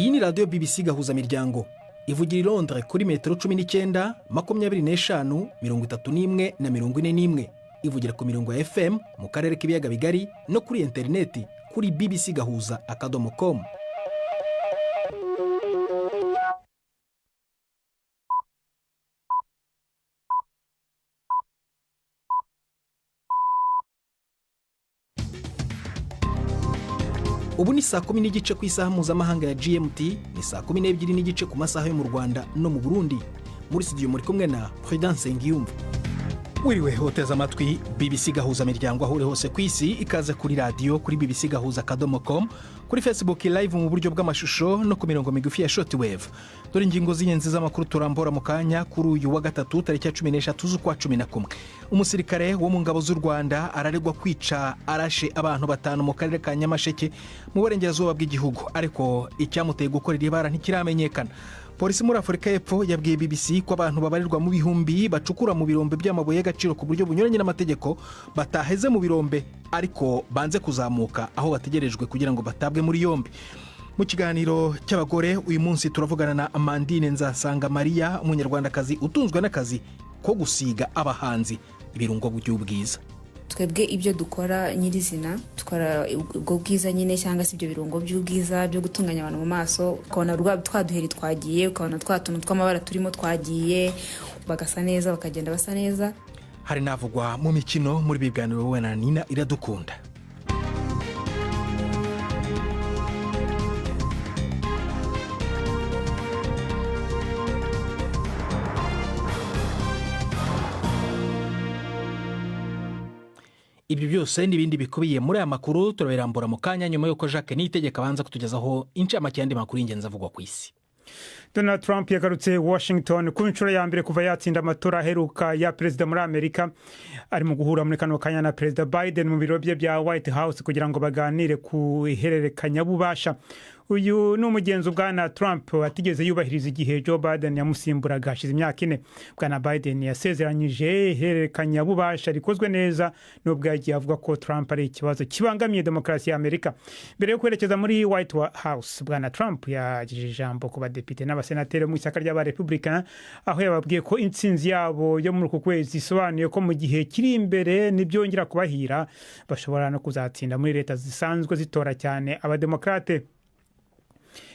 Iyi ni radiyo BBC gahuza miryango ivugira i Londres kuri metero 19, 25, 31 na 41. Ivugira ku mirongo ya FM mu karere k'ibiyaga bigari no kuri interineti kuri bbcgahuza.com. Ubu ni saa 10:30 ku isaha mpuzamahanga ya GMT, ni saa 12:30 ku masaha yo mu Rwanda no mu Burundi. Muri studio muri kumwe na Prudence Ngiyumva. Wiriwe hoteza amatwi BBC gahuza miryango aho uri hose ku isi, ikaze kuri radio kuri bbcgahuza.com, kuri Facebook live mu buryo bw'amashusho no ku mirongo migufi ya shortwave. Dore ingingo z'ingenzi z'amakuru turambora mu kanya kuri uyu wa gatatu tariki ya 13 z'ukwa 11. Umusirikare wo mu ngabo z'u Rwanda araregwa kwica arashe abantu 5 mu karere ka Nyamasheke mu burengerazuba bw'igihugu, ariko icyamuteye gukora iri bara ntikiramenyekana. Polisi muri Afurika y'Epfo yabwiye BBC ko abantu babarirwa mu bihumbi bacukura mu birombe by'amabuye y'agaciro ku buryo bunyuranye n'amategeko bataheze mu birombe, ariko banze kuzamuka aho bategerejwe kugira ngo batabwe muri yombi. Mu kiganiro cy'abagore uyu munsi turavugana na Amandine Nzasanga Maria, umunyarwandakazi utunzwe n'akazi ko gusiga abahanzi ibirungo by'ubwiza. Twebwe ibyo dukora nyirizina tukora ubwo bwiza nyine cyangwa se ibyo birungo by'ubwiza byo gutunganya abantu mu maso, ukabona twaduheri twagiye, ukabona twatuntu tw'amabara turimo twagiye, bagasa neza, bakagenda basa neza. Hari navugwa mu mikino muri biganiro wowe na Nina Iradukunda. Ibyo byose n'ibindi bikubiye muri aya makuru turabirambura mu kanya nyuma yuko Jacques Niyitegeka abanza kutugezaho incamake y'andi makuru y'ingenzi avugwa ku isi. Donald Trump yagarutse Washington ku nshuro ya mbere kuva yatsinda amatora aheruka ya perezida muri Amerika. Ari mu guhura muri kano kanya na perezida Biden mu biro bye bya White House kugira ngo baganire ku ihererekanya bubasha. Uyu ni umugenzo bwana Trump atigeze yubahiriza igihe Joe Biden yamusimburaga hashize imyaka 4. Bwana Biden yasezeranyije ihererekanya bubasha rikozwe neza, nubwo yagiye avuga ko Trump ari ikibazo kibangamiye demokarasi ya Amerika. Mbere yo kwerekeza muri White House, bwana Trump yagejeje ijambo ku badepite n'abasenateri mu ishyaka ry'aba Republican, aho yababwiye ko intsinzi yabo yo muri uku kwezi isobanuye ko mu gihe kiri imbere nibyongera kubahira bashobora no kuzatsinda muri leta zisanzwe zitora cyane abademokrate.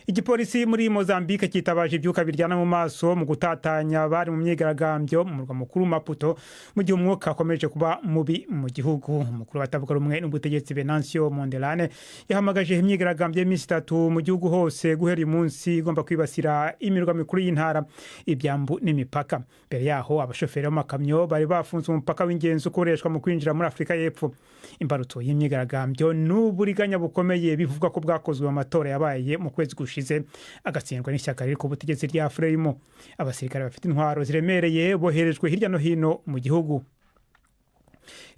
Igipolisi muri Mozambique kitabaje ibyuka biryana mu maso mu gutatanya bari mu myigaragambyo mu murwa mukuru Maputo mu gihe umwuka akomeje kuba mubi mu gihugu. Umukuru batavuga rumwe n'ubutegetsi Venancio Mondlane yahamagaje imyigaragambyo y'iminsi 3 mu gihugu hose guhera uyu munsi igomba kwibasira imirwa mikuru y'intara, ibyambu n'imipaka. Mbere yaho abashoferi b'amakamyo bari bafunze umupaka w'ingenzi ukoreshwa mu kwinjira muri Afurika y'Epfo. Imbarutso y'imyigaragambyo n'uburiganya bukomeye bivugwa ko bwakozwe mu matora yabaye mu kwezi gushize agatsindwa n'ishyaka riri ku butegetsi rya Frelimo. Abasirikare bafite intwaro ziremereye boherejwe hirya no hino mu gihugu.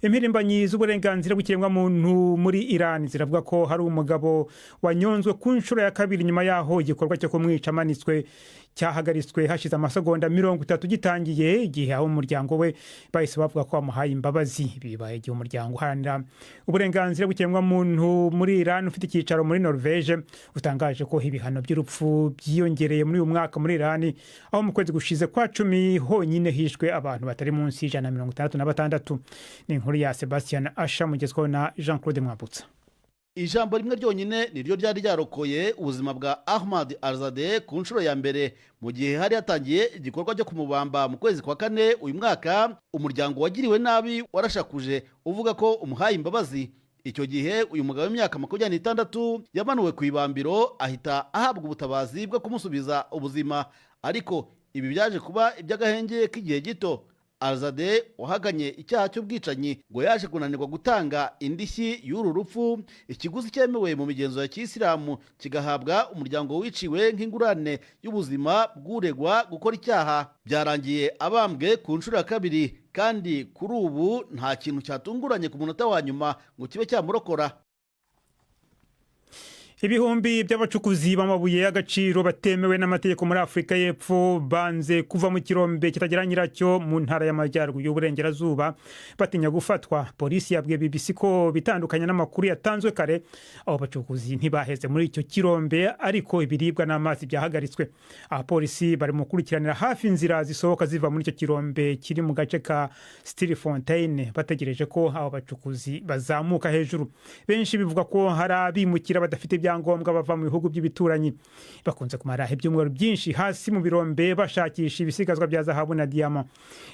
Impirimbanyi z'uburenganzira bw'ikiremwa muntu muri Iran ziravuga ko hari umugabo wanyonzwe ku nshuro ya kabiri nyuma yaho igikorwa cyo kumwica amanitswe cyahagaritswe hashize amasegonda 30 gitangiye, igihe aho umuryango we bahise bavuga ko amuhaye imbabazi. Bibaye igihe umuryango uharanira uburenganzira bw'ikiremwa muntu muri Iran ufite icyicaro muri Norvege utangaje ko ibihano by'urupfu byiyongereye muri uyu mwaka muri Iran, aho mu kwezi gushize kwa 10 honyine hishwe abantu batari munsi y'166. Ni inkuru ya Sebastian Asha mugezweho na Jean-Claude Mwabutsa. Ijambo rimwe ryonyine niryo ryari ryarokoye ubuzima bwa Ahmad Alzadeh ku nshuro ya mbere mu gihe hari hatangiye igikorwa cyo kumubamba mu kwezi kwa 4 uyu mwaka. Umuryango wagiriwe nabi warashakuje uvuga ko umuhaye imbabazi. Icyo gihe uyu mugabo w'imyaka 26 yamanuwe ku ibambiro ahita ahabwa ubutabazi bwo kumusubiza ubuzima, ariko ibi byaje kuba iby'agahenge k'igihe gito. Alzadeh wahaganye icyaha cy'ubwicanyi ngo yaje kunanirwa gutanga indishyi y'uru rupfu, ikiguzi cyemewe mu migenzo ya Kisilamu kigahabwa umuryango wiciwe nk'ingurane y'ubuzima bw'uregwa gukora icyaha. Byarangiye abambwe ku nshuro ya kabiri, kandi kuri ubu nta kintu cyatunguranye ku munota wa nyuma ngo kibe cyamurokora. Ibihumbi by'abacukuzi b'amabuye y'agaciro batemewe n'amategeko muri Afurika y'Epfo banze kuva mu kirombe kitagira nyiracyo mu ntara y'Amajyaruguru y'Uburengerazuba batinya gufatwa. Polisi yabwiye BBC ko bitandukanye n'amakuru yatanzwe kare, abo bacukuzi ntibaheze muri icyo kirombe ariko ibiribwa n'amazi byahagaritswe. Abapolisi bari mu gukurikiranira hafi inzira zisohoka ziva muri icyo kirombe kiri mu gace ka Stilfontein bategereje ko abo bacukuzi bazamuka hejuru. Benshi bivuga ko hari abimukira badafite ibyangombwa bava mu bihugu by'ibituranyi, bakunze kumara ibyumweru byinshi hasi mu birombe bashakisha ibisigazwa bya zahabu na diyama.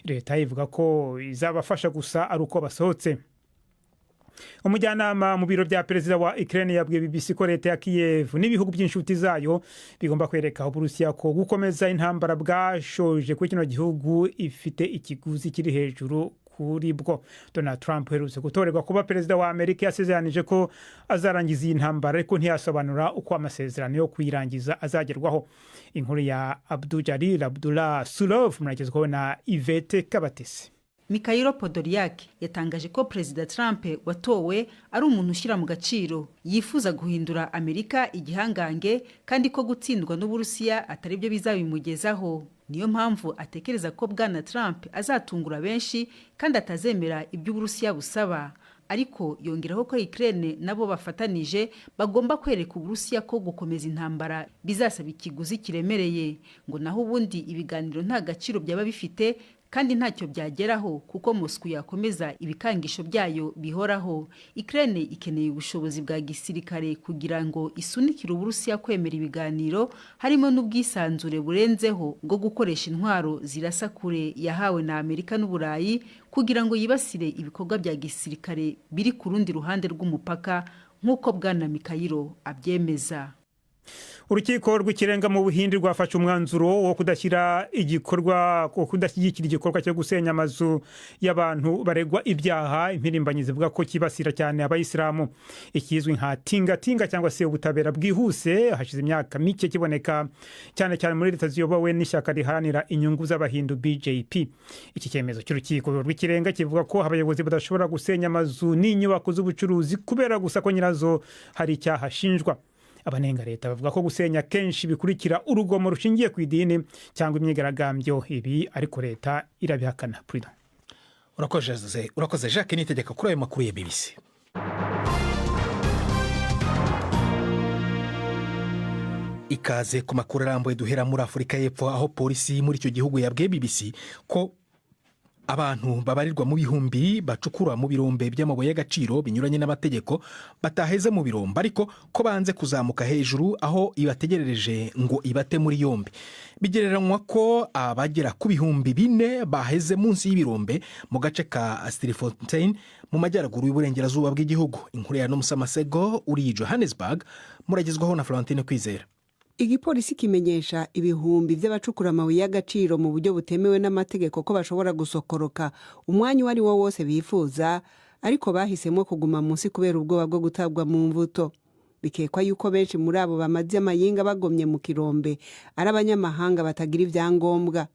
Leta ivuga ko izabafasha gusa ari uko basohotse. Umujyanama mu biro bya perezida wa Ukraine yabwiye BBC ko leta ya Kiev n'ibihugu by'inshuti zayo bigomba kwereka Uburusiya ko gukomeza intambara bwashoje kuri kino gihugu ifite ikiguzi kiri hejuru kuri bwo. Donald Trump uherutse gutorerwa kuba perezida wa Amerika yasezeranije ko azarangiza iyi ntambara ariko ntiyasobanura uko amasezerano yo kuyirangiza azagerwaho. Inkuru ya Abdul Abdullah Sulov muragezwaho na Yvette Kabatesi. Mikhailo Podolyak yatangaje ko Perezida Trump watowe ari umuntu ushyira mu gaciro, yifuza guhindura Amerika igihangange kandi ko gutsindwa n'Uburusiya atari byo bizabimugezaho. Niyo mpamvu atekereza ko Bwana Trump azatungura benshi kandi atazemera ibyo Uburusiya busaba. Ariko yongeraho ko Ukraine nabo bafatanije bagomba kwereka Uburusiya ko gukomeza intambara bizasaba ikiguzi kiremereye, ngo naho ubundi ibiganiro nta gaciro byaba bifite kandi ntacyo byageraho kuko Moscow yakomeza ibikangisho byayo bihoraho. Ukraine ikeneye ubushobozi bwa gisirikare kugira ngo isunikire Uburusiya kwemera ibiganiro, harimo n'ubwisanzure burenzeho bwo gukoresha intwaro zirasa kure yahawe na Amerika n'Uburayi kugira ngo yibasire ibikorwa bya gisirikare biri ku rundi ruhande rw'umupaka nk'uko Bwana Mikhailo abyemeza. Urukiko rw'ikirenga mu Buhindi rwafashe umwanzuro wo kudashyigikira igikorwa cyo gusenya amazu y'abantu baregwa ibyaha. Impirimbanyi zivuga ko kibasira cyane abayisilamu. Ikizwi nka tingatinga cyangwa se ubutabera bwihuse hashize imyaka mike kiboneka cyane cyane muri leta ziyobowe n'ishyaka riharanira inyungu z'abahindu BJP. Iki cyemezo cy'urukiko rw'ikirenga kivuga ko abayobozi badashobora gusenya amazu n'inyubako z'ubucuruzi kubera gusa ko nyirazo hari icyaha ashinjwa. Abanenga leta bavuga ko gusenya kenshi bikurikira urugomo rushingiye ku idini cyangwa imyigaragambyo. Ibi ariko leta irabihakana. Urakoze Jacques Nitegeka kuri ayo makuru ya BBC. Ikaze ku makuru arambuye duhera muri Afurika y'Epfo, aho polisi muri icyo gihugu yabwiye BBC ko abantu babarirwa mu bihumbi bacukura mu birombe by'amabuye y'agaciro binyuranye n'amategeko bataheze mu birombe ariko ko banze kuzamuka hejuru aho ibategerereje ngo ibate muri yombi. Bigereranywa ko abagera ku bihumbi 4 baheze munsi y'ibirombe mu gace ka Stilfontein mu majyaruguru y'uburengerazuba bw'igihugu. Inkuru ya Nomusamasego uri Johannesburg muragezwaho na Florentine Kwizera. Igipolisi kimenyesha ibihumbi by'abacukura amabuye y'agaciro mu buryo butemewe n'amategeko ko bashobora gusokoroka umwanya uwo ari wo wose bifuza, ariko bahisemo kuguma munsi kubera ubwoba bwo gutabwa mu mvuto. Bikekwa yuko benshi muri abo bamaze amayinga bagomye mu kirombe ari abanyamahanga batagira ibyangombwa.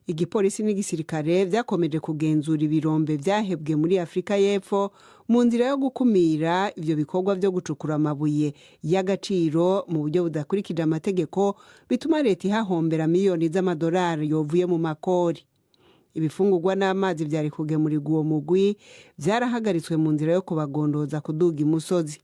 Igipolisi n'igisirikare byakomeje kugenzura ibirombe byahebwe muri Afurika y'Epfo mu nzira yo gukumira ibyo bikorwa byo gucukura amabuye y'agaciro mu buryo budakurikije amategeko, bituma leta ihahombera miliyoni z'amadolari yovuye mu makori. Ibifungurwa n'amazi byari kugemurirwa uwo mugwi byarahagaritswe mu nzira yo kubagondoza kuduga imusozi.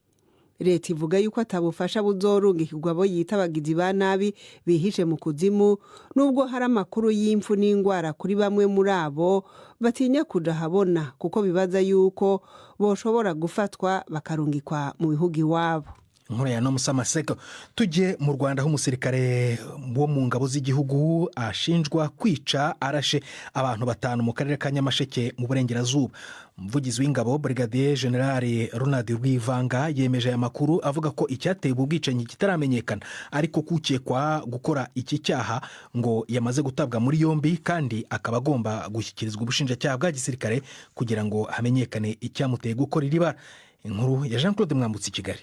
Leta ivuga yuko atabufasha buzorungikirwa abo yita abagizi ba nabi bihishe mu kuzimu, nubwo hari amakuru y'imfu n'ingwara kuri bamwe muri abo batinya kuja habona kuko bibaza yuko boshobora gufatwa bakarungikwa mu bihugu iwabo. Inkuru ya Nomusamasego. Tujye mu Rwanda aho umusirikare wo mu ngabo z'igihugu ashinjwa kwica arashe abantu 5 mu karere ka Nyamasheke mu burengerazuba. Umuvugizi w'ingabo Brigadier General Ronald Rwivanga yemeje aya makuru avuga ko icyateye ubwicanyi kitaramenyekana, ariko kukekwa gukora iki cyaha ngo yamaze gutabwa muri yombi kandi akaba agomba gushyikirizwa ubushinjacyaha bwa gisirikare kugira ngo hamenyekane icyamuteye gukora iri bara. Inkuru ya Jean Claude Mwambutsi, Kigali.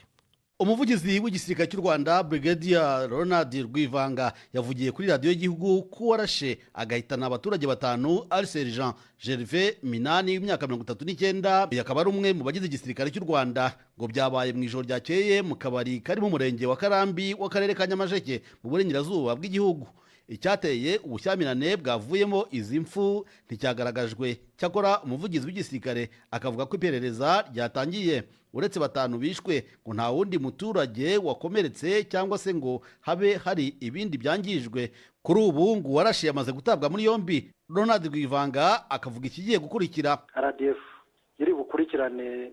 umuvugizi w'igisirikare cy'u Rwanda Brigadier Ronald Rwivanga yavugiye kuri radiyo y'igihugu ko warashe agahitana abaturage batanu ari Sergeant Gervais Minani w'imyaka 39 yakaba ari umwe mu bagize igisirikare cy'u Rwanda ngo byabaye mu ijoro ryakeye mu kabari kari mu murenge wa Karambi w'akarere ka Nyamasheke mu burengerazuba bw'igihugu. Icyateye ubushyamirane bwavuyemo izi mfu nticyagaragajwe, cyakora umuvugizi w'igisirikare akavuga ko iperereza ryatangiye. Uretse batanu bishwe ngo nta wundi muturage wakomeretse cyangwa se ngo habe hari ibindi byangijwe. Kuri ubu ngo warashe yamaze gutabwa muri yombi. Ronald Rwivanga akavuga ikigiye gukurikira. RDF iri bukurikirane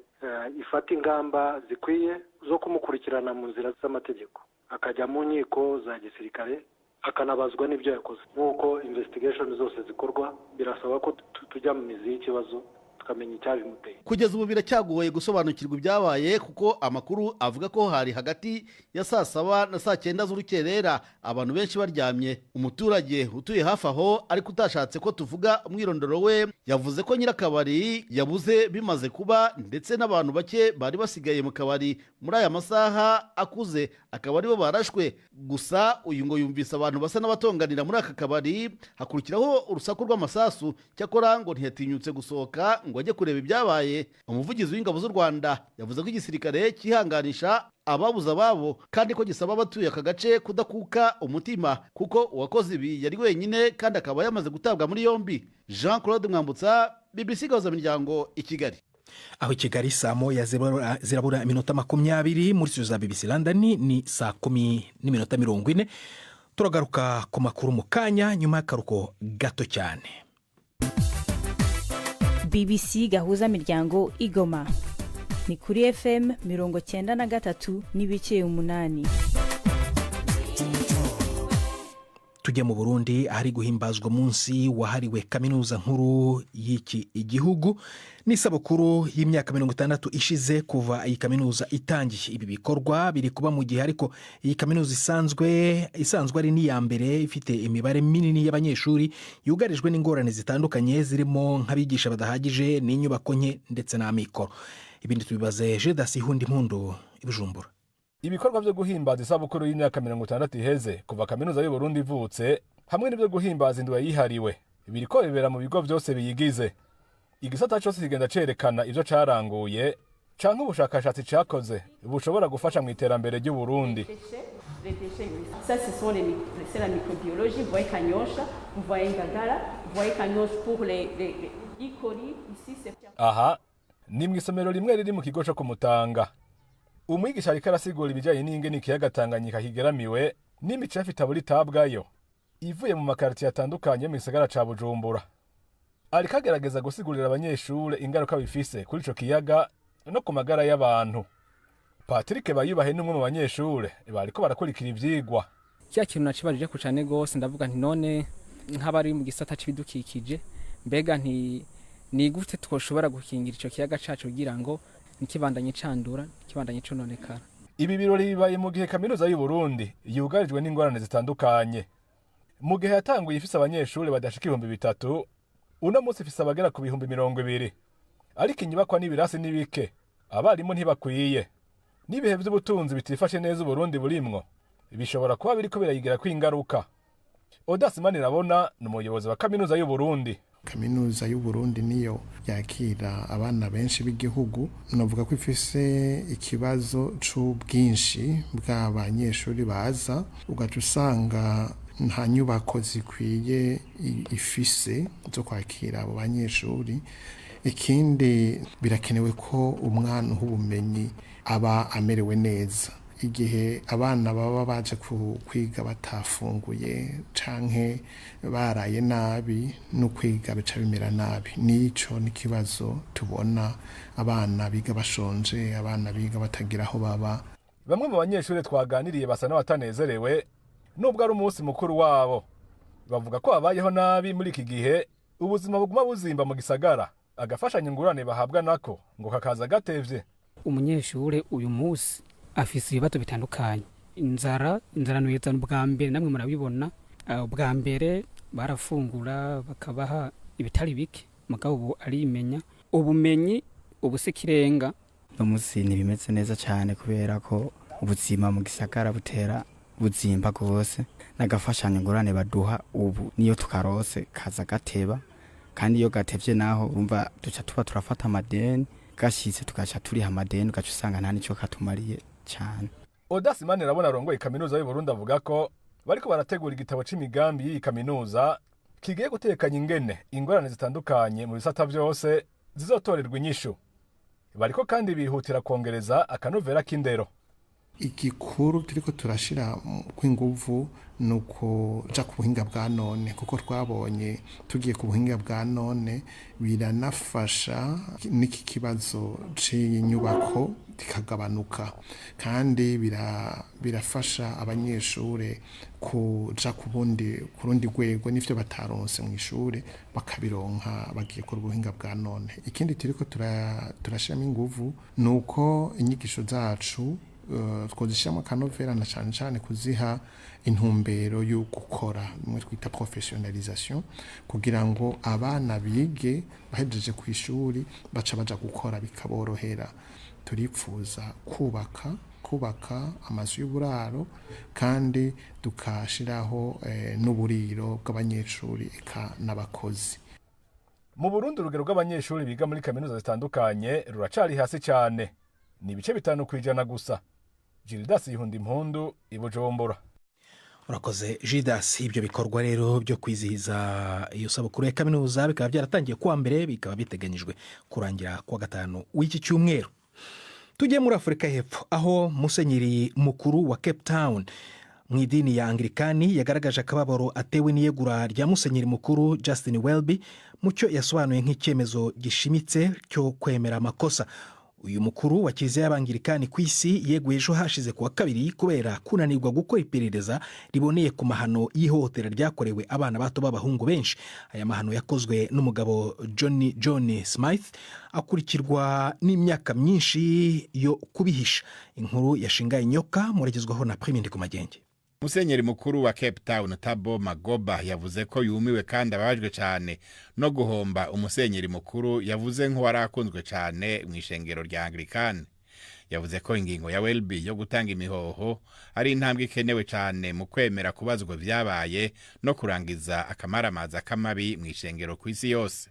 ifata ingamba zikwiye zo kumukurikirana mu nzira z'amategeko, akajya mu nkiko za gisirikare, akanabazwa n'ibyo yakoze. Nk'uko investigation zose zikorwa, birasaba ko tujya mu mizi y'ikibazo tukamenya icyabimuteye. Kugeza ubu biracyagoye gusobanukirwa ibyabaye kuko amakuru avuga ko hari hagati ya 7:00 na 9:00 z'urukerera abantu benshi baryamye. Umuturage utuye hafi aho ariko utashatse ko tuvuga umwirondoro we yavuze ko nyirakabari yabuze bimaze kuba, ndetse n'abantu bake bari basigaye mu kabari muri aya masaha akuze akaba aribo barashwe. Gusa uyu ngo yumvise abantu basa n'abatonganira muri aka kabari, hakurikiraho urusaku rw'amasasu, cyakora ngo ntiyatinyutse gusohoka ngo ajye kureba ibyabaye. Umuvugizi w'ingabo z'u Rwanda yavuze ko igisirikare cyihanganisha ababuze ababo kandi ko gisaba abatuye aka gace kudakuka umutima kuko uwakoze ibi yari wenyine kandi akaba yamaze gutabwa muri yombi. Jean Claude Mwambutsa, BBC Gahuzamiryango i Kigali. Aho i Kigali saa moya zirabura iminota 20 muri studio za BBC London ni saa 10:40. Turagaruka ku makuru mu kanya nyuma y'akaruko gato cyane. BBC Gahuzamiryango Igoma ni kuri FM 93 n'ibice 8. Tujye mu Burundi ahari guhimbazwa munsi wahariwe kaminuza nkuru y'iki igihugu n'isabukuru y'imyaka 60 ishize kuva iyi kaminuza itangiye. Ibi bikorwa biri kuba mu gihe ariko iyi kaminuza isanzwe ari niya mbere ifite imibare minini y'abanyeshuri yugarijwe n'ingorane zitandukanye zirimo nk'abigisha badahagije n'inyubako nke ndetse n'amikoro. Ibindi tubibaze Jedasi Hundi Mpundu i Bujumbura. Ibikorwa byo guhimbaza isabukuru y'imyaka 60 iheze kuva kaminuza y'u Burundi ivutse hamwe n'ibyo guhimbaza indwi yihariwe biriko bibera mu bigo byose biyigize. Igisata cyose kigenda cerekana ivyo caranguye canke ubushakashatsi cakoze bushobora gufasha mu iterambere ry'u Burundi. Ça ce sont c'est la microbiologie, vous voyez Kanyosha, vous voyez Ngagara, vous voyez Kanyosha pour les Ikori ici c'est. Aha ni mwisomero rimwe riri mu kigo cyo kumutanga. Umwigisha ariko arasigura ibijyanye n'ingene ikiyaga Tanganyika kigeramiwe n'imico itaburi tabwayo ivuye mu makartier atandukanye mu gisagara ca Bujumbura. Ariko agerageza gusigurira abanyeshure ingaruka bifise kuri ico kiyaga no ku magara y'abantu. Patrick Bayubahe n'umwe mu banyeshure bariko barakurikira ivyigwa. Cya kintu nacibajije ku cyane gose ndavuga nti none nk'abari mu gisata c'ibidukikije mbega ni gute twoshobora gukingira ico kiyaga cacu kugira ngo nikibandanye candura nikibandanye cononekara. Ibi birori bibaye mu gihe kaminuza y'u Burundi yugarijwe n'ingorane zitandukanye. Mu gihe yatanguye ifise abanyeshure badashika 3,000, uno munsi ifise abagera ku 200,000. Ariko inyubakwa n'ibirasi n'ibike abarimu ntibakwiye. N'ibihe by'ubutunzi bitifashe neza u Burundi burimwo bishobora kuba biriko birayigira kwingaruka. Odas Manirabona n'umuyobozi wa kaminuza y'u Burundi. Kaminuza y'u Burundi niyo yakira abana benshi b'igihugu, navuga ko ifise ikibazo c'ubwinshi bw'abanyeshuri baza, ugaca usanga nta nyubako zikwiye ifise zo kwakira abo banyeshuri. Ikindi birakenewe ko umwana ubumenyi aba amerewe neza. Igihe abana baba baje kwiga batafunguye canke baraye nabi no kwiga bica bimera nabi. Nico nikibazo tubona, abana biga bashonje, abana biga batagira aho baba. Bamwe mu banyeshuri twaganiriye basa n'abatanezerewe nubwo ari umunsi mukuru wabo. Bavuga ko abayeho nabi muri iki gihe ubuzima buguma buzimba mu gisagara, agafashanya ingurane bahabwa nako ngo kakaza gatevye. Umunyeshure uyu munsi afise ibibazo bitandukanye. Inzara nuyeza bwa mbere namwe murabibona. Bwa mbere barafungura bakabaha ibitari bike, mugabo ubu arimenya ubumenyi ubusikirenga. Umunsi ntibimeze neza cyane kubera ko ubuzima mu gisagara butera buzimba gose nagafashanya ngorane baduha ubu niyo tukarose kaza gateba kandi iyo gatevye naho urumva duca tuba turafata amadeni gashitse tugaca turiha amadeni ugaca usanga nta nico katumariye cyane. Odas Manirabona arongoye kaminuza y'u Burundi avuga ko bariko barategura igitabo c'imigambi y'iyi kaminuza kigiye gutekanya ingene ingorane zitandukanye mu bisata vyose zizotorerwa inyishu. Bariko kandi bihutira kongereza akanovera k'indero. Igikuru turiko turashira kw'inguvu nuko ja ku buhinga bwa none kuko twabonye tugiye ku buhinga bwa none biranafasha n'iki kibazo c'inyubako kikagabanuka kandi birafasha abanyeshure kuja ku rundi rwego n'ivyo bataronse mu ishure bakabironka bagiye ku buhinga bwa none. Ikindi turiko turashiramo inguvu nuko inyigisho zacu twozishamo kanovera na cyane kuziha intumbero yo gukora mwe twita professionalisation kugira ngo abana bige bahejeje ku ishuri baca baja gukora bikaborohera. Turipfuza kubaka amazu y'uburaro kandi tukashiraho n'uburiro bw'abanyeshuri eka n'abakozi. Mu Burundi urugero rw'abanyeshuri biga muri kaminuza zitandukanye ruracari hasi cyane, ni ibice 5% gusa. Gildas Yuhundi Impundu Ibujumbura. Urakoze Gildas. Ibyo bikorwa rero byo kwizihiza iyo sabukuru ya kaminuza bikaba byaratangiye kuwa mbere bikaba biteganyijwe kurangira kuwa gatanu w'iki cyumweru. Tujye muri Afrika y'Epfo aho musenyeri mukuru wa Cape Town mu idini ya Anglikani yagaragaje akababaro atewe n'iyegura rya musenyeri mukuru Justin Welby mucyo yasobanuye nk'icyemezo gishimitse cyo kwemera amakosa. Uyu mukuru wa Kiliziya y'Abangirikani ku isi yeguye ejo hashize kuwa kabiri kubera kunanirwa gukora iperereza riboneye ku mahano y'ihohotera ryakorewe abana bato b'abahungu benshi. Aya mahano yakozwe n'umugabo John Smith akurikirwa n'imyaka myinshi yo kubihisha. Inkuru yashinga inyoka muregezwaho na Primindi ku Magenge. Musenyeri mukuru wa Cape Town Thabo Magoba yavuze ko yumiwe kandi abajwe cyane no guhomba umusenyeri mukuru yavuze nk'uwarakunzwe cyane mu ishengero rya Anglikani. Yavuze ko ingingo ya Welby yo gutanga imihoho ari intambwe ikenewe cyane mu kwemera kubazwa vyabaye no kurangiza akamaramaza k'amabi mu ishengero ku isi yose.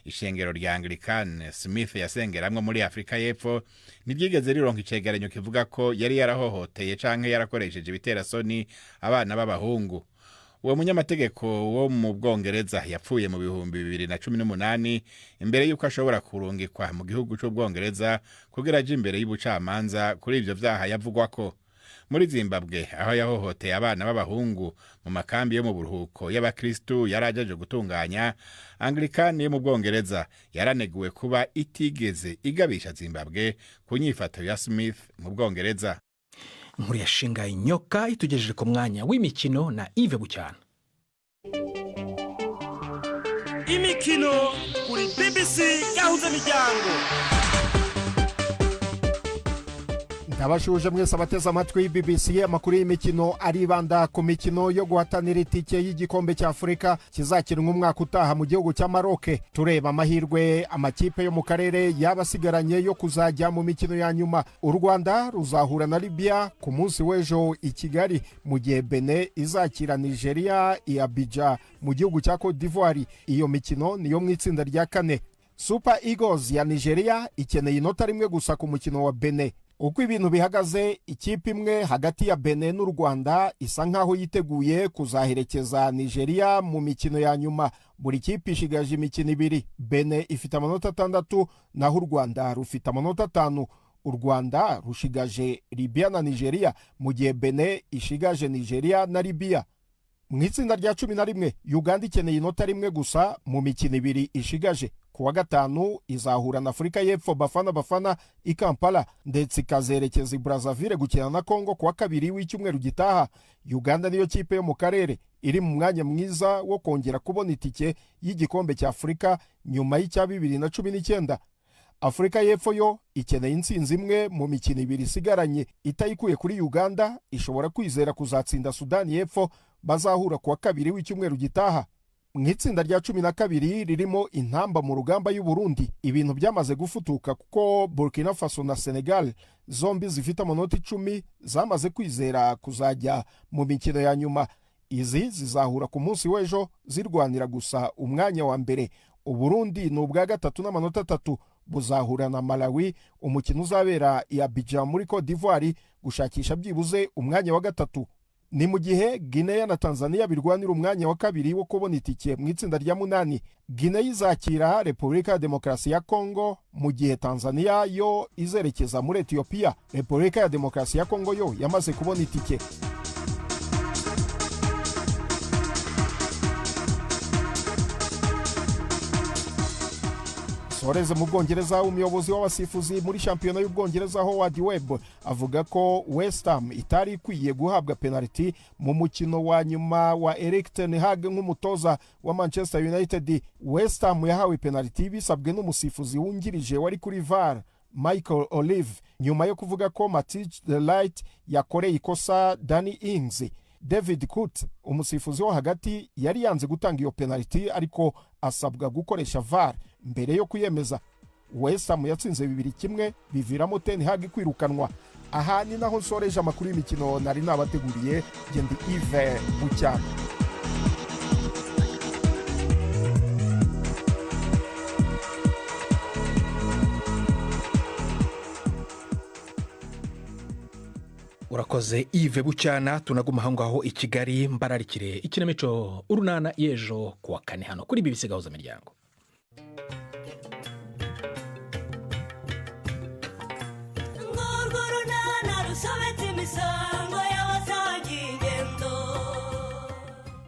Ishengero rya Anglikani Smith yasengeramwe muri Afrika y'Epfo ntiryigeze rironka icegeranyo kivuga ko yari yarahohoteye canke yarakoresheje ibiterasoni abana b'abahungu. Uwo munyamategeko wo mu Bwongereza yapfuye mu 2018 imbere yuko ashobora kurungikwa mu gihugu c'Ubwongereza kugira aje imbere y'ubucamanza kuri ivyo vyaha yavugwa ko. Muri Zimbabwe aho yahohoteye abana b'abahungu mu makambi yo mu buruhuko y'abakristu yarajeje gutunganya, Anglikani yo mu Bwongereza yaraneguwe kuba itigeze igabisha Zimbabwe ku nyifato ya Smith mu Bwongereza. Inkuru yashinga inyoka itugejeje ku mwanya w'imikino na Yves Bucyana. Imikino kuri BBC Gahuza Miryango. Ndabashuje mwese abateze amatwi BBC. Amakuru y'imikino aribanda ku mikino yo guhatanira itike y'igikombe cya Afrika kizakinwa umwaka utaha mu gihugu cya Maroc. Tureba amahirwe amakipe yo mu karere yabasigaranye yo kuzajya mu mikino ya nyuma. U Rwanda ruzahura na Libya ku munsi w'ejo i Kigali, mu gihe Benin izakira Nigeria i Abidjan mu gihugu cya Cote d'Ivoire. Iyo mikino niyo mu itsinda rya kane. Super Eagles ya Nigeria ikeneye inota rimwe gusa ku mukino wa Benin. Uko ibintu bihagaze, ikipe imwe hagati ya Benin n'u Rwanda isa nkaho yiteguye kuzaherekeza Nigeria mu mikino ya nyuma. Buri kipe ishigaje imikino ibiri. Benin ifite amanota 6 naho u Rwanda rufite amanota 5. U Rwanda rushigaje Libya na Nigeria mu gihe Benin ishigaje Nigeria na Libya. Mu itsinda rya 11 Uganda ikeneye inota rimwe gusa mu mikino ibiri ishigaje. Kuwa gatanu izahura na Afrika y'Epfo Bafana i Kampala, ndetse ikazerekeza i Brazzaville gukina na Congo kuwa kabiri w'icyumweru gitaha. Uganda niyo kipe yo mu karere iri mu mwanya mwiza wo kongera kubona itike y'igikombe cya Afrika nyuma y'icya 2019. Afrika y'Epfo yo ikeneye intsinzi imwe mu mikino ibiri isigaranye. Itayikuye kuri Uganda ishobora kwizera kuzatsinda Sudani y'Epfo bazahura kuwa kabiri w'icyumweru gitaha. mu itsinda rya 12 ririmo intamba mu rugamba y'u Burundi ibintu byamaze gufutuka kuko Burkina Faso na Senegal zombi zifite amanota 10 zamaze kwizera kuzajya mu mikino ya nyuma. Izi zizahura ku munsi w'ejo zirwanira gusa umwanya wa mbere. U Burundi ni ubwa gatatu n'amanota 3 buzahura na Malawi, umukino uzabera i Abidjan muri Cote d'Ivoire gushakisha byibuze umwanya wa gatatu. Ni mu gihe Guinea na Tanzania birwanira umwanya wa kabiri wo kubona itike mu itsinda rya 8. Guinea izakira Repubulika ya Demokarasi ya Kongo, mu gihe Tanzania yo izerekeza muri Ethiopia. Repubulika ya Demokarasi ya Kongo yo yamaze kubona itike. Soreze mu Bwongereza, umuyobozi w'abasifuzi muri shampiyona y'Ubwongereza Howard Webb avuga ko West Ham itari ikwiye guhabwa penalty mu mukino wa nyuma wa Erik ten Hag nk'umutoza wa Manchester United. West Ham yahawe penalty bisabwe n'umusifuzi wungirije wari kuri VAR Michael Olive nyuma yo kuvuga ko Matic de Ligt yakoreye ikosa Danny Ings. David Kut, umusifuzi wo hagati, yari yanze gutanga iyo penalty ariko asabwa gukoresha VAR mbere yo kuyemeza. West Ham yatsinze 2-1 biviramo Ten Hag kwirukanwa. Aha ni naho nsoreje amakuru y'imikino nari nabateguriye. Gendi Yves Bucyana. urakoze Yves Bucyana. tunaguma aho ngaho i Kigali mbararikire ikinamico urunana y'ejo kuwa kane hano kuri BBC Gahuzamiryango.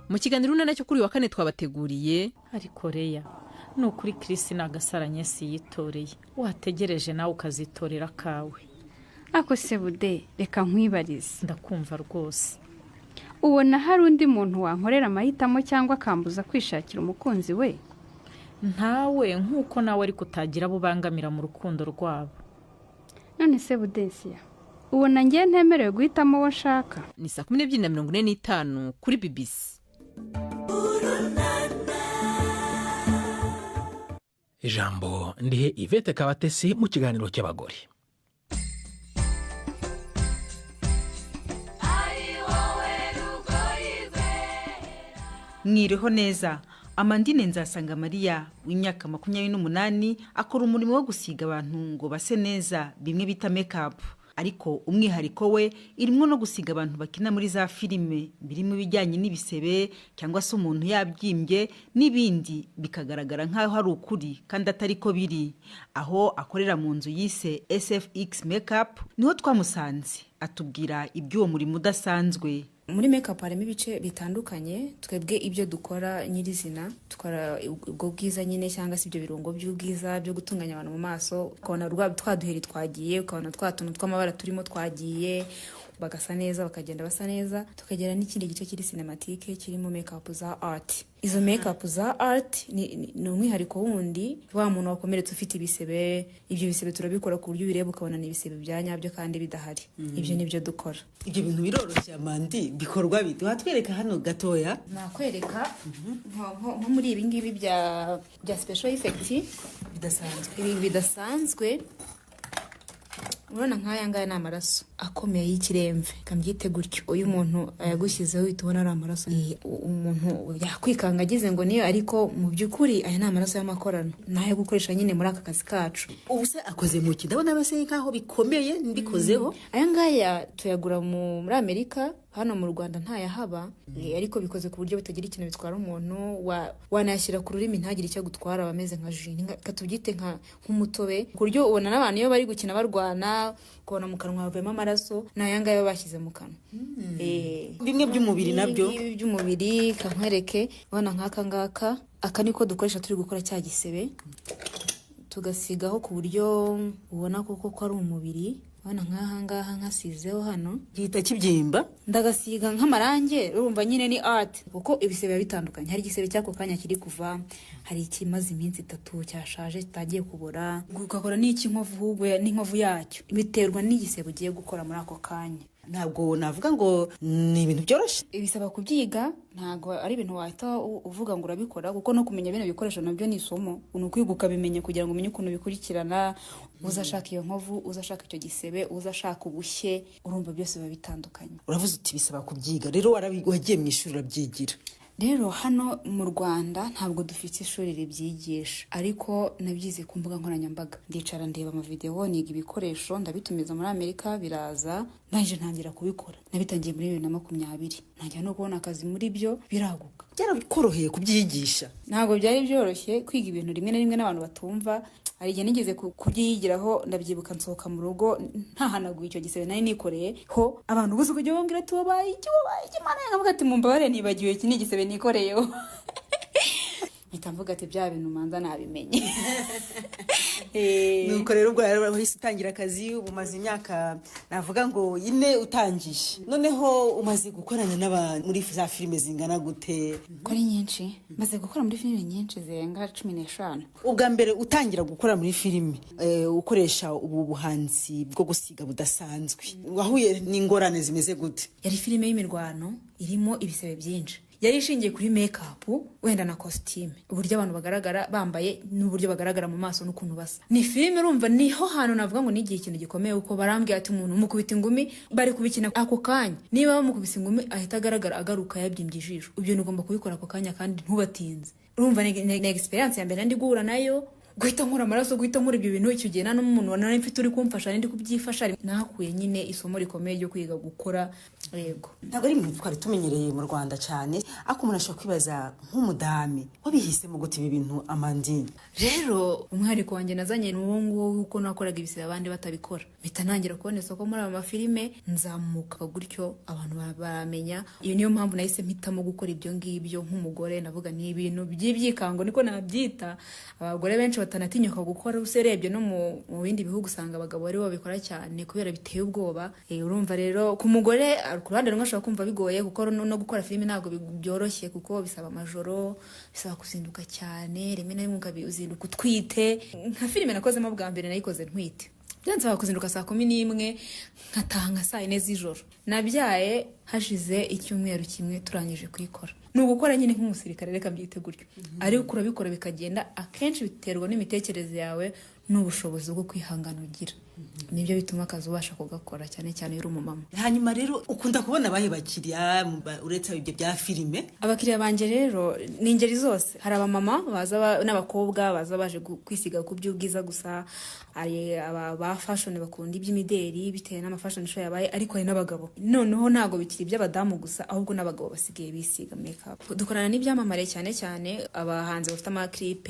Mu kiganiro urunana cyo kuri wa kane twabateguriye ariko Reya ni ukuri Christine Agasaranye yitoreye, wategereje nawe ukazitorera kawe. Ako se Bude, reka nkwibarize. Ndakumva rwose. Ubona hari undi muntu wankorera amahitamo cyangwa akambuza kwishakira umukunzi we? Ntawe, nk'uko nawe ariko utagira abo bangamira mu rukundo rwabo. None se Budesia, ubona ngiye ntemerewe guhitamo uwo nshaka? Ni 12:45 kuri BBC. Ijambo ndihe Yvette Kabatesi mu kiganiro cy'abagore. Mwiriho neza. Amandine Nzasanga Maria w'imyaka 28 akora umurimo wo gusiga abantu ngo base neza, bimwe bita makeup. Ariko umwihariko we irimo no gusiga abantu bakina muri za filime birimo bijyanye n'ibisebe cyangwa se umuntu yabyimbye n'ibindi bikagaragara nkaho hari ukuri kandi atari ko biri. Aho akorera mu nzu yise SFX Makeup niho twamusanze atubwira iby'uwo murimo udasanzwe. Muri makeup harimo ibice bitandukanye. Twebwe ibyo dukora nyirizina tukora ubwo bwiza nyine cyangwa se ibyo birungo by'ubwiza byo gutunganya abantu mu maso, ukabona twaduheri twagiye, ukabona twatuntu tw'amabara turimo twagiye, bagasa neza bakagenda basa neza. Tukagera n'ikindi gice kiri cinematique kirimo makeup za art. Izo makeup za art ni umwihariko wundi. Wa muntu wakomeretse ufite ibisebe, ibyo bisebe turabikora ku buryo bireba ukabona ni ibisebe byanyabyo kandi bidahari. Ibyo nibyo dukora. Ibyo bintu biroroshye Amandi, bikorwa bite? Watwereka hano gatoya? Nakwereka nko muri ibi ngibi bya special effect bidasanzwe. Ibi bidasanzwe urabona nk'aya ngaya ni amaraso akomeye y'ikiremve, kambyite gutyo. Uyu muntu yagushyizeho uhita ubona ari amaraso. Umuntu yakwikanga agize ngo niyo, ariko mu by'ukuri aya ni amaraso y'amakorano nayo gukoresha nyine muri aka kazi kacu. Ubu se akoze mu ki? Ndabona base nkaho bikomeye mbikozeho. Aya ngaya tuyagura muri Amerika, hano mu Rwanda ntayahaba. Ariko bikoze ku buryo bitagira ikintu bitwara umuntu, wanayashyira ku rurimi ntagire icyo gutwara, bameze nka jus, katubyite nk'umutobe, ku buryo ubona n'abantu iyo bari gukina barwana kubona mu kanwa havuyemo amaraso, n'aya ngaya bashyize mu kanwa. Bimwe by'umubiri nabyo, ibi by'umubiri kankwereke. Ubona nk'aka ngaka, aka niko dukoresha turi gukora cya gisebe, tugasigaho ku buryo ubona koko ko ari umubiri. Ubona nk'aha ngaha nkasizeho hano gihita kibyimba, ndagasiga nk'amarange. Urumva nyine ni art, kuko ibisebe bitandukanye. Hari igisebe cyako kanya kiri kuva, hari ikimaze iminsi 3 cyashaje kitagiye kubora, ugakora n'iki nkovu, hubwo n'inkovu yacyo biterwa n'igisebe ugiye gukora muri ako kanya. ntabwo navuga ngo ni ibintu byoroshye. Bisaba kubyiga, ntabwo ari ibintu wahita uvuga ngo urabikora, kuko no kumenya bino bikoresho nabyo ni isomo. Ni ukwiga ukabimenya kugira ngo umenye ukuntu bikurikirana, uzashaka iyo nkovu, uzashaka icyo gisebe, uzashaka ubushye, urumva byose biba bitandukanye. Uravuze uti bisaba kubyiga, rero wagiye mu ishuri urabyigira. Rero hano mu Rwanda ntabwo dufite ishuri ribyigisha, ariko nabyize ku mbuga nkoranyambaga. Ndicara ndeba amavideo, niga ibikoresho, ndabitumiza muri Amerika biraza, naje ntangira kubikora. Nabitangiye muri 2020. Ntangira no kubona akazi muri byo biraguka. Byarabikoroheye kubyigisha? Ntabwo byari byoroshye kwiga ibintu rimwe na rimwe n'abantu batumva. Hari igihe nigeze kubyigiraho, ndabyibuka nsohoka mu rugo ntahanaguye icyo gisebe nari nikoreye ho, abantu bose kujya bambwira ati wabaye iki mana, nkavuga ati mumbabare nibagiwe iki ni igisebe nikoreyeho. Mpita mvuga ati bya bintu manza nabimenye. Nuko rero ubwo wahise utangira akazi, umaze imyaka navuga ngo 4 utangiye. Noneho umaze gukorana n'abantu muri za filime zingana gute? Ko ari nyinshi, maze gukora muri filime nyinshi zirenga 15. Ubwa mbere utangira gukora muri filime ukoresha ubu buhanzi bwo gusiga budasanzwe, wahuye n'ingorane zimeze gute? Yari filime y'imirwano irimo ibisebe byinshi, yari ishingiye kuri make-up wenda na costume, uburyo abantu bagaragara bambaye n'uburyo bagaragara mu maso n'ukuntu basa. Ni filime urumva niho hantu navuga ngo nigiye ikintu gikomeye, uko barambwiye ati umuntu umukubita ingumi bari kubikina ako kanya, niba bamukubise ingumi ahita agaragara agaruka yabyimbye ijisho. Ibyo nugomba kubikora ako kanya kandi ntubatinze. Urumva ni experience ya mbere ndi guhura nayo, guhita nkura amaraso, guhita nkura ibyo bintu. Icyo gihe n'umuntu nari mfite uri kumfasha, ndi kubyifasha. Nakuye nyine isomo rikomeye ryo kwiga gukora. Yego, ntabwo ari ibintu twari tumenyereye mu Rwanda cyane, ako umuntu ashobora kwibaza nk'umudame wabihisemo gute ibi bintu Amandine? Rero umwihariko wanjye nazanye n'uwo nguwo uko nakoraga ibisibe abandi batabikora. Mpita ntangira kubona isoko muri aya mafilime, nzamuka gutyo abantu baramenya. Iyo niyo mpamvu nahise mpitamo gukora ibyo ngibyo nk'umugore. Navuga ni ibintu by'ibyikango niko nabyita. Abagore benshi batanatinyuka gukora, userebye no mu bindi bihugu usanga abagabo ari bo babikora cyane kubera biteye ubwoba. Urumva rero ku mugore ku ruhande rumwe ashobora kumva bigoye, kuko no gukora filime ntabwo byoroshye, kuko bisaba amajoro, bisaba kuzinduka cyane, rimwe na rimwe ukabizinduka utwite. Nka filime nakozemo bwa mbere nayikoze ntwite, byansaba kuzinduka saa 11 nkataha nka saa 4 z'ijoro. Nabyaye hashize icyumweru kimwe turangije kuyikora. Ni ugukora nyine nk'umusirikare, reka mbyite gutyo. Ariko urabikora bikagenda, akenshi biterwa n'imitekerereze yawe n'ubushobozi bwo kwihangana ugira. Nibyo bituma akazi ubasha kugakora, cyane cyane uri umumama. Hanyuma rero ukunda kubona abahe bakiriya uretse ibyo bya filime? Abakiriya banje rero ni ingeri zose. Hari abamama baza n'abakobwa baza baje kwisiga ku by'ubwiza gusa, ari aba fashion bakunda iby'imideri bitewe n'ama fashion show yabaye, ariko hari n'abagabo. Noneho ntago bikiri by'abadamu gusa, ahubwo n'abagabo basigaye bisiga makeup. Dukorana n'ibyamamare cyane cyane, abahanzi bafite ama clip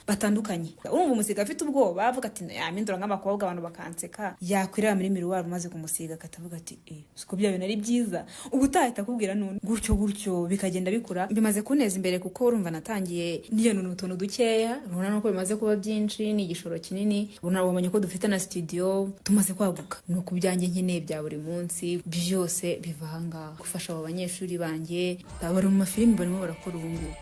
batandukanye. Urumva umusiga afite ubwoba avuga ati yamindura nk'abakobwa, abantu bakanseka, yakwirira muri miruwari umaze kumusiga akatavuga ati siko bya bintu ari byiza, ubutahita kubwira none gutyo bikagenda bikura. Bimaze kuneza imbere kuko urumva natangiye niyo n'utuntu dukeya, ubona nuko bimaze kuba byinshi, ni igishoro kinini. Ubonye ko dufite na studio, tumaze kwaguka. Nuko byanjye nkeneye bya buri munsi byose biva hanga gufasha abo banyeshuri banjye bari mu mafilime barimo barakora ubungubu.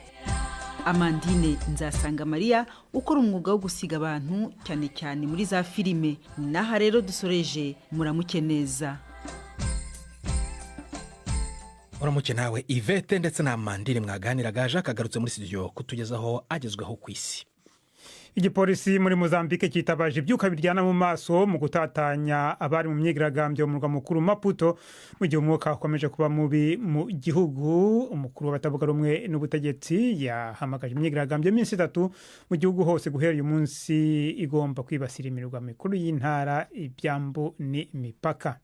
Amandine Nzasanga Maria ukora umwuga wo gusiga abantu cyane cyane muri za filime. Naha rero dusoreje, muramuke neza. Uramuke nawe Yvette ndetse na Amandine mwaganiraga. Jacques agarutse muri studio kutugezaho agezweho ku isi. Igipolisi muri Mozambique kitabaje ibyuka biryana mu maso mu gutatanya abari mu myigaragambyo mu murwa mukuru Maputo, mu gihe umwuka ukomeje kuba mubi mu gihugu. Umukuru w'abatavuga rumwe n'ubutegetsi yahamagaje imyigaragambyo iminsi 3 mu gihugu hose guhera uyu munsi, igomba kwibasira imirwa mikuru y'intara, ibyambu n'imipaka.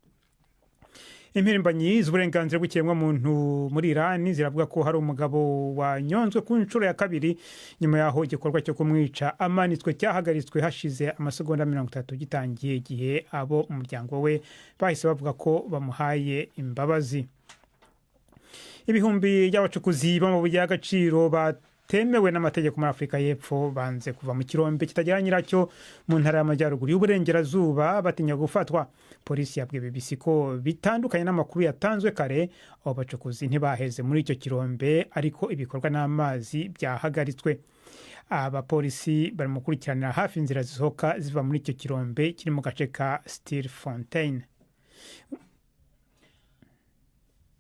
Impirimbanyi z'uburenganzira bw'ikiremwamuntu muri Iran ziravuga ko hari umugabo wanyonzwe ku nshuro ya 2 nyuma yaho igikorwa cyo kumwica amanitswe cyahagaritswe hashize amasegonda 30 gitangiye, igihe abo umuryango we bahise bavuga ko bamuhaye imbabazi. Ibihumbi by'abacukuzi b'amabuye y'agaciro temewe n'amategeko muri Afrika y'Epfo banze kuva mu kirombe kitagira nyiracyo mu ntara y'amajyaruguru y'uburengerazuba batinya gufatwa. Polisi yabwiye BBC ko bitandukanye n'amakuru yatanzwe kare, abo bacukuzi ntibaheze muri icyo kirombe, ariko ibikorwa n'amazi byahagaritswe. Abapolisi bari gukurikiranira hafi inzira zisohoka ziva muri icyo kirombe kiri mu gace ka Stilfontein.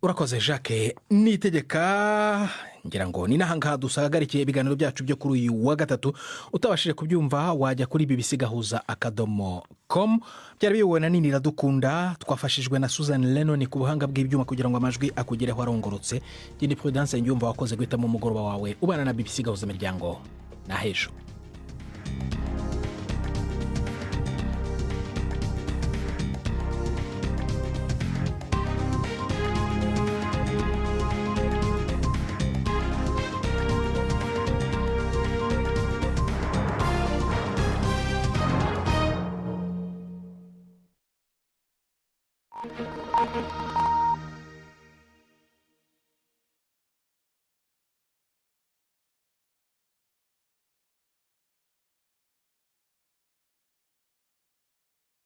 urakoze Jacques Nitegeka. ngira ngo ni nahangaha dusagarikiye ibiganiro byacu byo kuri uyu wa gatatu. Utabashije kubyumva wajya kuri bbcgahuza.com. byari biyobowe na Nini Iradukunda, twafashijwe na Susan Lennon ku buhanga bw'ibyuma kugira ngo amajwi akugereho arongorotse. Ndi Prudence Ngiyumva wakoze guhitamo umugoroba wawe ubana na BBC Gahuza Miryango. Na hejo. Thank you.